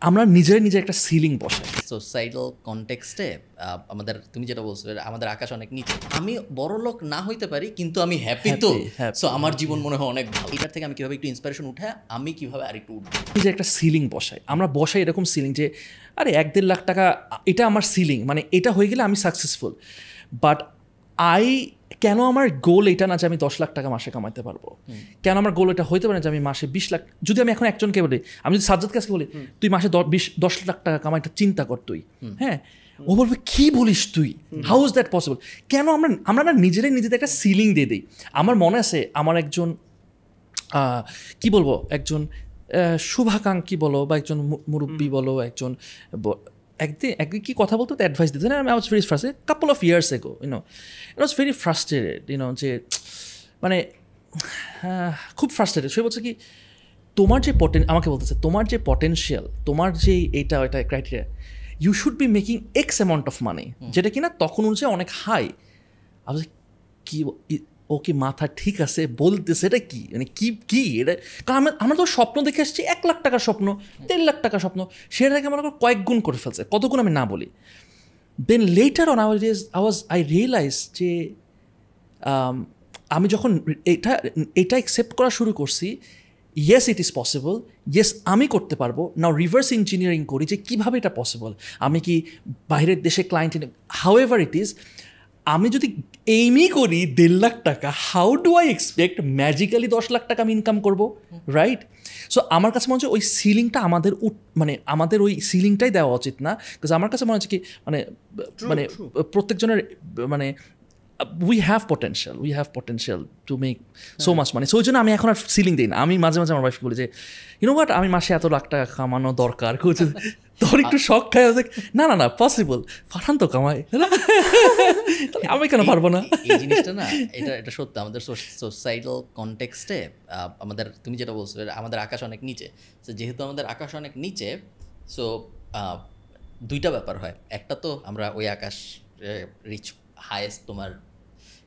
আমরা নিজের একটা সিলিং বসাই সোসাইটাল কনটেক্সটে। আমাদের তুমি যেটা বলছো আমাদের আকাশ অনেক নিচে, আমি বড় লোক না হইতে পারি কিন্তু আমি হ্যাপি, তো সো আমার জীবন মনে হয় অনেক ভালো। এটার থেকে আমি কিভাবে একটু ইন্সপিরেশন উঠে আমি কিভাবে আরেকটু উঠবো, নিজের একটা সিলিং বসাই। আমরা বসাই এরকম সিলিং যে আরে 1-1.5 লাখ টাকা এটা আমার সিলিং, মানে এটা হয়ে গেলে আমি সাকসেসফুল। বাট কেন আমার গোল এটা না যে আমি 10 লাখ টাকা মাসে কামাইতে পারবো? কেন আমার গোল এটা হইতে পারে যে আমি মাসে 20 লাখ, যদি আমি এখন একজনকে বলি, আমি যদি সাজ্জাদ কাছে বলি তুই মাসে 10 লাখ টাকা কামাইটা চিন্তা কর তুই, হ্যাঁ, ও বলবে কি বলিস তুই, হাউ ইজ দ্যাট পসিবল? কেন আমরা না নিজেদের একটা সিলিং দিয়ে দিই। আমার মনে আছে আমার একজন কি বলবো, একজন শুভাকাঙ্ক্ষী বলো বা একজন মুরব্বী বলো, একজন একদিন কি কথা বলতো, অ্যাডভাইস দিতেন। I was very frustrated couple of years ago, it was very frustrated, যে মানে খুব ফ্রাস্ট্রেটেড। সে বলছে কি, তোমার যে আমাকে বলতেছে তোমার যে পটেনশিয়াল, তোমার যে এটা criteria, you should be making X amount of money, যেটা কিনা তখন অনুযায়ী অনেক হাই। আমি কি ও কি মাথা ঠিক আছে বলতেছে, এটা কি মানে কি এটা? কারণ আমরা তো স্বপ্ন দেখে আসছি 1 লাখ টাকার স্বপ্ন, 1.5 লাখ টাকার স্বপ্ন, সেটাকে আমরা কয়েক গুণ করে ফেলছে, কত গুণ আমি না বলি। দেন লেটার অন আই রিয়েলাইজ যে আমি যখন এটা অ্যাকসেপ্ট করা শুরু করছি, yes it is possible, yes আমি করতে পারবো। নাও রিভার্স ইঞ্জিনিয়ারিং করি যে কীভাবে এটা পসিবল। আমি কি বাইরের দেশে client, how ever it is, আমি যদি এইমই করি 1.5 লাখ টাকা, how do I expect magically 10 lakh টাকা আমি ইনকাম করবো, রাইট? সো আমার কাছে মনে হচ্ছে ওই সিলিংটা আমাদের ওই সিলিংটাই দেওয়া উচিত না। বিকজ আমার কাছে মনে হচ্ছে কি, মানে প্রত্যেকজনের মানে we have potential to make so much money. So ওই জন্য আমি এখন আর সিলিং দিই না। আমি মাঝে মাঝে আমার ওয়াইফকে বলি যে ইউ নো হোয়াট, আমি মাসে এত লাখ টাকা কামানো দরকার, তোর একটু শখ খায় না পসিবল, ফাটান তো কামাই, আমি কেন পারবো না? এই জিনিসটা না, এটা সত্য। আমাদের সোসাইটাল কনটেক্সটে আমাদের, তুমি যেটা বলছো আমাদের আকাশ অনেক নিচে, তো যেহেতু আমাদের আকাশ অনেক নিচে, সো দুইটা ব্যাপার হয়। একটা তো আমরা ওই আকাশ রিচ হায়েস্ট, তোমার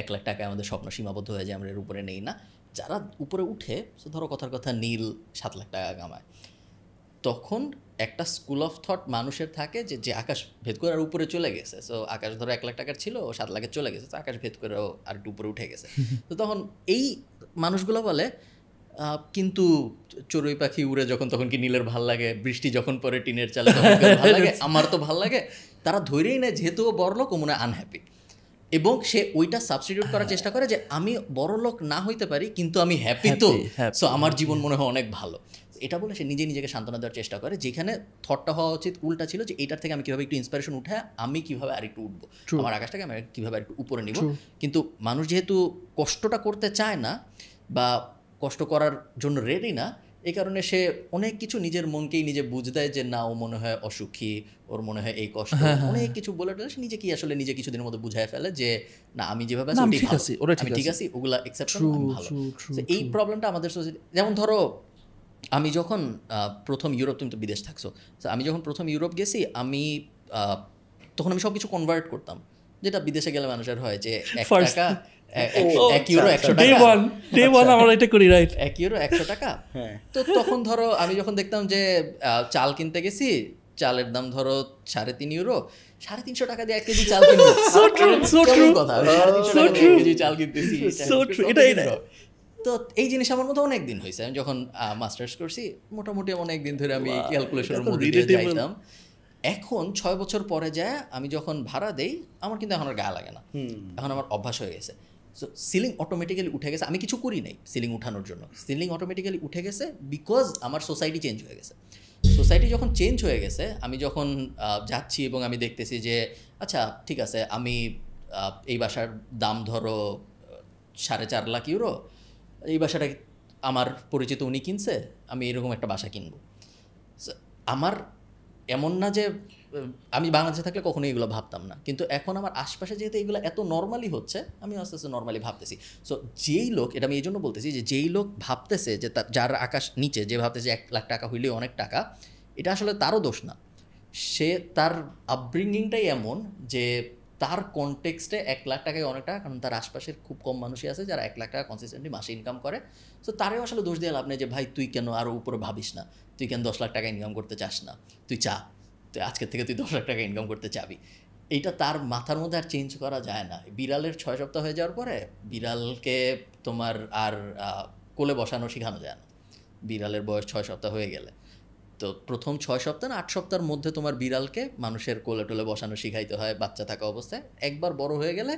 1 লাখ টাকায় আমাদের স্বপ্ন সীমাবদ্ধ হয়ে যায়, আমরা এর উপরে নেই না। যারা উপরে উঠে, সো ধরো কথার কথা নীল 7 লাখ টাকা কামায়, তখন একটা স্কুল অফ থট মানুষের থাকে যে আকাশ ভেদ করে আর উপরে চলে গেছে। সো আকাশ ধরো 1 লাখ টাকার ছিল, ও 7 লাখে চলে গেছে, তো আকাশ ভেদ করে ও আর একটু উপরে উঠে গেছে। তো তখন এই মানুষগুলো বলে কিন্তু চড়ুই পাখি উড়ে যখন, তখন কি নীলের ভাল লাগে? বৃষ্টি যখন পরে টিনের চালে তখন ভাল লাগে? আমার তো ভাল লাগে। তারা ধৈরেই নেয় যেহেতু ও বড়লোক, ও মনে হয় আনহ্যাপি, এবং সে ওইটা সাবস্টিটিউট করার চেষ্টা করে যে আমি বড় লোক না হইতে পারি কিন্তু আমি হ্যাপি, তো সো আমার জীবন মনে হয় অনেক ভালো। এটা বলে সে নিজেকে সান্ত্বনা দেওয়ার চেষ্টা করে, যেখানে থটটা হওয়া উচিত উল্টা ছিল, যে এটার থেকে আমি কীভাবে একটু ইন্সপিরেশন উঠে আমি কীভাবে আরেকটু উঠবো, আমার আকাশটাকে আমি কীভাবে আরেকটু উপরে নিব। কিন্তু মানুষ যেহেতু কষ্টটা করতে চায় না বা কষ্ট করার জন্য রেডি না, এই কারণে সে অনেক কিছু নিজের মনকেই নিজে বুঝ দেয় যে না, ও মনে হয় অসুখী, ওর মনে হয় এই কষ্ট, অনেক কিছু বলে সে নিজে কি আসলে নিজে কিছুদিনের মধ্যে বুঝায় ফেলে যে না, আমি যেভাবে আছি আমি ঠিক আছি, ওগুলা অ্যাকসেপ্ট করো, আমি ভালো। এই প্রবলেমটা আমাদের সোসাইটি, যেমন ধরো আমি যখন প্রথম ইউরোপ, তুমি তো বিদেশ থাকছো, আমি যখন প্রথম ইউরোপ গেছি, আমি তখন আমি সব কিছু কনভার্ট করতাম, যেটা বিদেশে গেলে মানুষের হয় যে 1 টাকা 1 ইউরো 100 টাকা, আমরা এটা করি, রাইট? 1 ইউরো 100 টাকা। তো তখন ধরো আমি যখন দেখতাম যে চাল কিনতে গেছি, চালের দাম ধরো 3.5 ইউরো, 350 টাকা দিয়ে 1 কেজি চাল কিনবো। কথা 350 টাকা দিয়ে 1 কেজি চাল কিনতেছি। তো এই জিনিস আমার মধ্যে অনেক দিন হয়েছে। আমি যখন মাস্টার্স করছি, মোটামুটি অনেক দিন ধরে আমি ক্যালকুলেশনের মধ্যে দিয়ে যাইতাম। এখন 6 বছর পরে যায় আমি যখন ভাড়া দেই, আমার কিন্তু এখন আর গায়ে লাগে না, এখন আমার অভ্যাস হয়ে গেছে। সো সিলিং অটোমেটিক্যালি উঠে গেছে, আমি কিছু করি নাই সিলিং উঠানোর জন্য, সিলিং অটোমেটিক্যালি উঠে গেছে বিকজ আমার সোসাইটি চেঞ্জ হয়ে গেছে। সোসাইটি যখন চেঞ্জ হয়ে গেছে, আমি যখন যাচ্ছি এবং আমি দেখতেছি যে আচ্ছা ঠিক আছে, আমি এই বাসার দাম ধরো 4.5 লাখ ইউরো, এই বাসাটা আমার পরিচিত উনি কিনছে, আমি এরকম একটা বাসা কিনবো। আমার এমন না যে আমি বাংলাদেশে থাকলে কখনো এগুলো ভাবতাম না, কিন্তু এখন আমার আশপাশে যেহেতু এগুলো এত নর্মালি হচ্ছে, আমি আস্তে আস্তে নর্মালি ভাবতেছি। সো যেই লোক, এটা আমি এই জন্য বলতেছি যে যেই লোক ভাবতেছে যে যার আকাশ নিচে, যে ভাবতেছে 1 লাখ টাকা হইলেও অনেক টাকা, এটা আসলে তারও দোষ না। সে তার আপব্রিঙ্গিংটাই এমন যে তার কনটেক্সটে 1 লাখ টাকায় অনেক টাকা, কারণ তার আশপাশের খুব কম মানুষই আছে যারা 1 লাখ টাকা কনসিস্টেন্টলি মাসে ইনকাম করে। সো তারেও আসলে দোষ দিয়ে লাভ নেই যে ভাই তুই কেন আরও উপরে ভাবিস না, তুই কেন 10 লাখ টাকা ইনকাম করতে চাস না, তুই আজকের থেকে তুই 10 লাখ টাকা ইনকাম করতে চাবি। এইটা তার মাথার মধ্যে আর চেঞ্জ করা যায় না। বিড়ালের 6 সপ্তাহ হয়ে যাওয়ার পরে বিড়ালকে তোমার আর কোলে বসানো শেখানো যায় না। বিড়ালের বয়স 6 সপ্তাহ হয়ে গেলে, তো প্রথম 6 সপ্তাহ না 8 সপ্তাহের মধ্যে তোমার বিড়ালকে মানুষের কোলে টোলে বসানো শিখাইতে হয় বাচ্চা থাকা অবস্থায়। একবার বড় হয়ে গেলে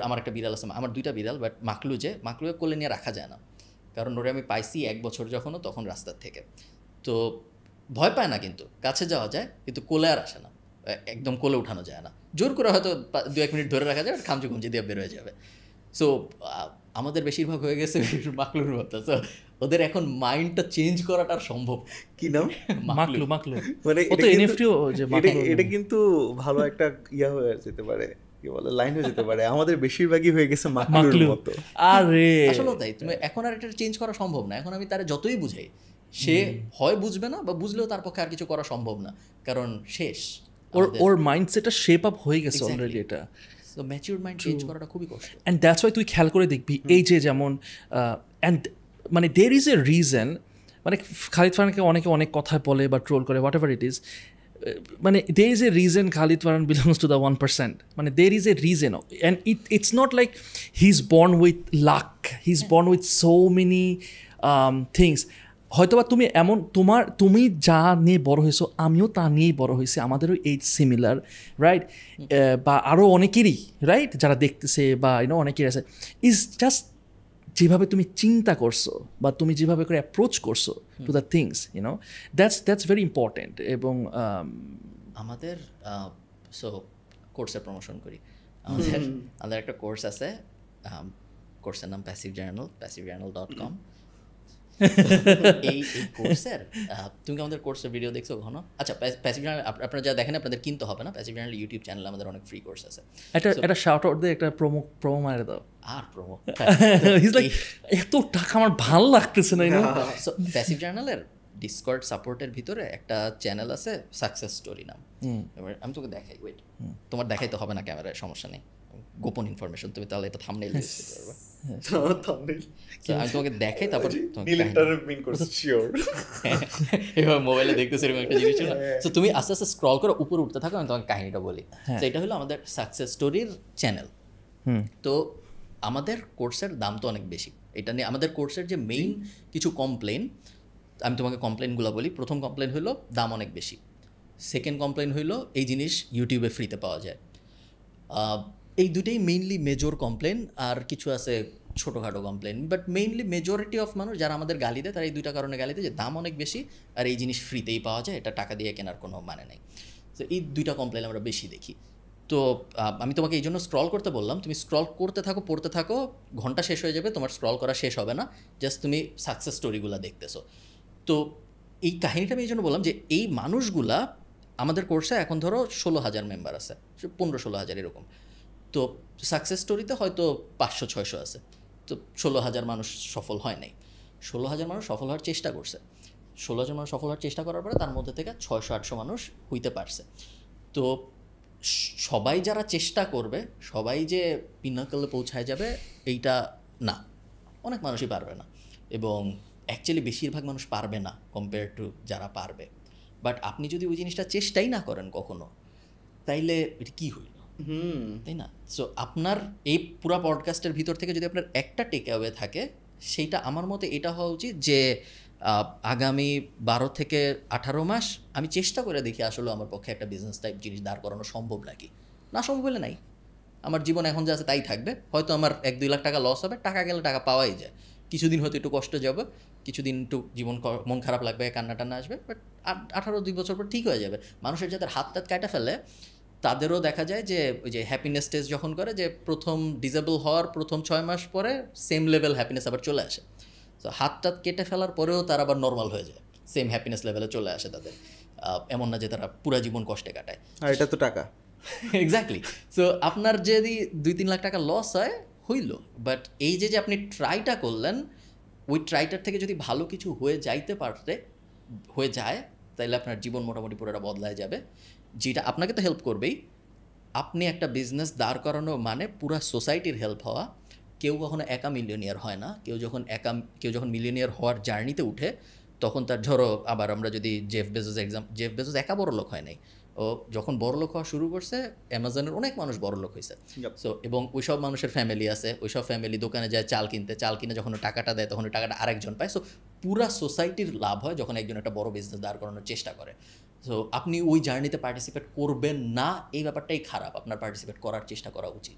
আমার একটা বিড়াল আছে, আমার 2টা বিড়াল, বাট মাকলুকে কোলে নিয়ে রাখা যায় না, কারণ ওরে আমি পাইছি 1 বছর যখনও, তখন রাস্তার থেকে। তো ভয় পায় না, কিন্তু কাছে যাওয়া যায়, কিন্তু কোলে আর আসে না, একদম কোলে উঠানো যায় না। জোর করে হয়তো 2-1 মিনিট ধরে রাখা যায়, খামচি খুমচি দিয়ে বের হয়ে যাবে। সো আমাদের বেশিরভাগ হয়ে গেছে মাকলুর মতো। সো ওদের এখন মাইন্ডটা চেঞ্জ করাটা সম্ভব। কি নাম? মাকলু মানে ও তো এনএফটিও যে এটা কিন্তু ভালো একটা ইয়া হয়ে যেতে পারে, কি বলে, লাইন হয়ে যেতে পারে। আমাদের বেশিরভাগই হয়ে গেছে মাকলুর মতো। আরে আসলে তাই, তুমি এখন আর এটা চেঞ্জ করা সম্ভব না। এখন আমি তার যতই বুঝাই, সে হয় বুঝবে না, বা বুঝলেও তার পক্ষে আর কিছু করা সম্ভব না, কারণ শেষ। ওর মাইন্ডসেটটা শেপ আপ হয়ে গেছে অলরেডি। এটা সো ম্যাচিউর মাইন্ড চেঞ্জ করাটা খুবই কষ্ট। অ্যান্ড দ্যাটস ওয়াই তুই খেয়াল করে দেখবি এই যে যেমন অ্যান্ড মানে দের ইজ এ রিজন, মানে খালিদ ফারহানকে অনেকে অনেক কথা বলে বা ট্রোল করে, হোয়াট এভার ইট ইজ, মানে there is a reason Khalid Farhan belongs to the 1%, মানে there is a reason. And it's not like he is born with lakh, he is born with so many things. হয়তোবা তুমি যা নিয়ে বড় হয়েছো, আমিও তা নিয়েই বড় হয়েছি, আমাদেরও এইজ সিমিলার, রাইট? বা আরও অনেকেরই, রাইট, যারা দেখতেছে বা অনেকেরই আছে। ইজ জাস্ট যেভাবে তুমি চিন্তা করছো বা তুমি যেভাবে করে অ্যাপ্রোচ করছো to the things, that's very important. এবং আমাদের সো কোর্সের প্রমোশন করি, আমাদের একটা কোর্স আছে, কোর্সের নাম passivjournal.com। এই কোর্সের তুমি আমাদের কোর্সের ভিডিও দেখছো কখনো? আচ্ছা, প্যাসিভ জার্নাল আপনারা যা দেখেন আপনাদের কিনতে হবে না। প্যাসিভ জার্নাল ইউটিউব চ্যানেলে আমাদের অনেক ফ্রি কোর্স আছে। একটা শাউট আউট দিয়ে একটা প্রোমো মারে দাও। আর প্রোমো এত টাকা আমার ভালো লাগতেছে না। সো প্যাসিভ জার্নালের ডিসকর্ড সাপোর্টের ভিতরে একটা চ্যানেল আছে, সাকসেস স্টোরি নাম। আমি তোকে দেখাই, ওয়েট, তোমার দেখাইতে হবে না ক্যামেরায়, সমস্যা নেই, গোপন ইনফরমেশন, তুমি তাহলে এটা থাম্বনেইল ইউজ করতে পারবে। আমি তোমাকে দেখাই, তারপর এবার মোবাইলে দেখতেছি এরকম একটা জিনিস ছিল। তো তুমি আস্তে আস্তে স্ক্রল করে উপরে উঠতে থাকো, আমি তোমাকে কাহিনীটা বলি। এটা হলো আমাদের সাকসেস স্টোরির চ্যানেল। তো আমাদের কোর্সের দাম তো অনেক বেশি। এটা নিয়ে আমাদের কোর্সের যে মেইন কিছু কমপ্লেন, আমি তোমাকে কমপ্লেনগুলো বলি। প্রথম কমপ্লেন হলো দাম অনেক বেশি। সেকেন্ড কমপ্লেন হইলো এই জিনিস ইউটিউবে ফ্রিতে পাওয়া যায়। এই দুটোই মেইনলি মেজর কমপ্লেন, আর কিছু আছে ছোটোখাটো complain, but mainly majority of মানুষ যারা আমাদের গালি দেয় তারা এই দুইটা কারণে গালি দেয়, যে দাম অনেক বেশি আর এই জিনিস ফ্রিতেই পাওয়া যায়, এটা টাকা দিয়ে কেনার কোনো মানে নেই। তো এই দুইটা কমপ্লেন আমরা বেশি দেখি। তো আমি তোমাকে এই জন্য স্ক্রল করতে বললাম, তুমি স্ক্রল করতে থাকো, পড়তে থাকো, ঘন্টা শেষ হয়ে যাবে, তোমার স্ক্রল করা শেষ হবে না, জাস্ট তুমি সাকসেস স্টোরিগুলো দেখতেছো। তো এই কাহিনীটা আমি এই জন্য বললাম যে এই মানুষগুলা আমাদের কোর্সে এখন ধরো 16,000 মেম্বার আছে, 15-16,000 এরকম। তো সাকসেস স্টোরিতে হয়তো 500-600 আছে। তো 16,000 মানুষ সফল হয় নাই। 16,000 মানুষ সফল হওয়ার চেষ্টা করছে। 16,000 মানুষ সফল হওয়ার চেষ্টা করার পরে তার মধ্যে থেকে 600-800 মানুষ হইতে পারছে। তো সবাই যারা চেষ্টা করবে, সবাই যে পিনাকলে পৌঁছায় যাবে এইটা না, অনেক মানুষই পারবে না। এবং অ্যাকচুয়ালি বেশিরভাগ মানুষ পারবে না কম্পেয়ার টু যারা পারবে। বাট আপনি যদি ওই জিনিসটা চেষ্টাই না করেন কখনো, তাইলে এটা কী হইল, তাই না? সো আপনার এই পুরা পডকাস্টের ভিতর থেকে যদি আপনার একটা টেক অ্যাওয়ে থাকে, সেইটা আমার মতে এটা হওয়া উচিত যে আগামী 12 থেকে 18 মাস আমি চেষ্টা করে দেখি আসলে আমার পক্ষে একটা বিজনেস টাইপ জিনিস দাঁড় করানো সম্ভব নাকি। না সম্ভব হলে নাই, আমার জীবন এখন যা আছে তাই থাকবে। হয়তো আমার 1-2 লাখ টাকা লস হবে, টাকা গেলে টাকা পাওয়াই যায়। কিছুদিন হয়তো একটু কষ্ট যাবে, কিছুদিন একটু মন খারাপ লাগবে, কান্না টান্না আসবে, বাট 18-2 বছর পর ঠিক হয়ে যাবে। মানুষের যাদের হাত কাটা ফেলে তাদেরও দেখা যায় যে ওই যে হ্যাপিনেস টেস্ট যখন করে, যে প্রথম ডিসেবল হওয়ার প্রথম 6 মাস পরে সেম লেভেল হ্যাপিনেস আবার চলে আসে। তো হাতটা কেটে ফেলার পরেও তারা আবার নর্মাল হয়ে যায়, সেম হ্যাপিনেস লেভেলে চলে আসে তাদের। এমন না যে তারা পুরা জীবন কষ্টে কাটায়। আর এটা তো টাকা, এক্স্যাক্টলি। সো আপনার যদি 2-3 লাখ টাকা লস হয় হইল, বাট এই যে আপনি ট্রাইটা করলেন, ওই ট্রাইটার থেকে যদি ভালো কিছু হয়ে যায়, তাহলে আপনার জীবন মোটামুটি পুরোটা বদলায় যাবে, যেটা আপনাকে তো হেল্প করবেই। আপনি একটা বিজনেস দাঁড় করানো মানে পুরা সোসাইটির হেল্প হওয়া। কেউ কখনো একা মিলিয়নিয়ার হয় না। কেউ যখন মিলিয়নিয়ার হওয়ার জার্নিতে উঠে, তখন তার ধরো আবার আমরা যদি জেফ বেজোস একা বড় লোক হয় নাই, ও যখন বড় লোক হওয়া শুরু করছে অ্যামাজনের অনেক মানুষ বড় লোক হয়েছে। সো এবং ওইসব মানুষের ফ্যামিলি আছে, ওইসব ফ্যামিলি দোকানে যায় চাল কিনে যখন টাকাটা দেয় তখন ওই টাকাটা আরেকজন পায়। সো পুরা সোসাইটির লাভ হয় যখন একজন একটা বড় বিজনেস দাঁড় করানোর চেষ্টা করে। সো আপনি ওই জার্নিতে পার্টিসিপেট করবেন না এই ব্যাপারটাই খারাপ, আপনার পার্টিসিপেট করার চেষ্টা করা উচিত।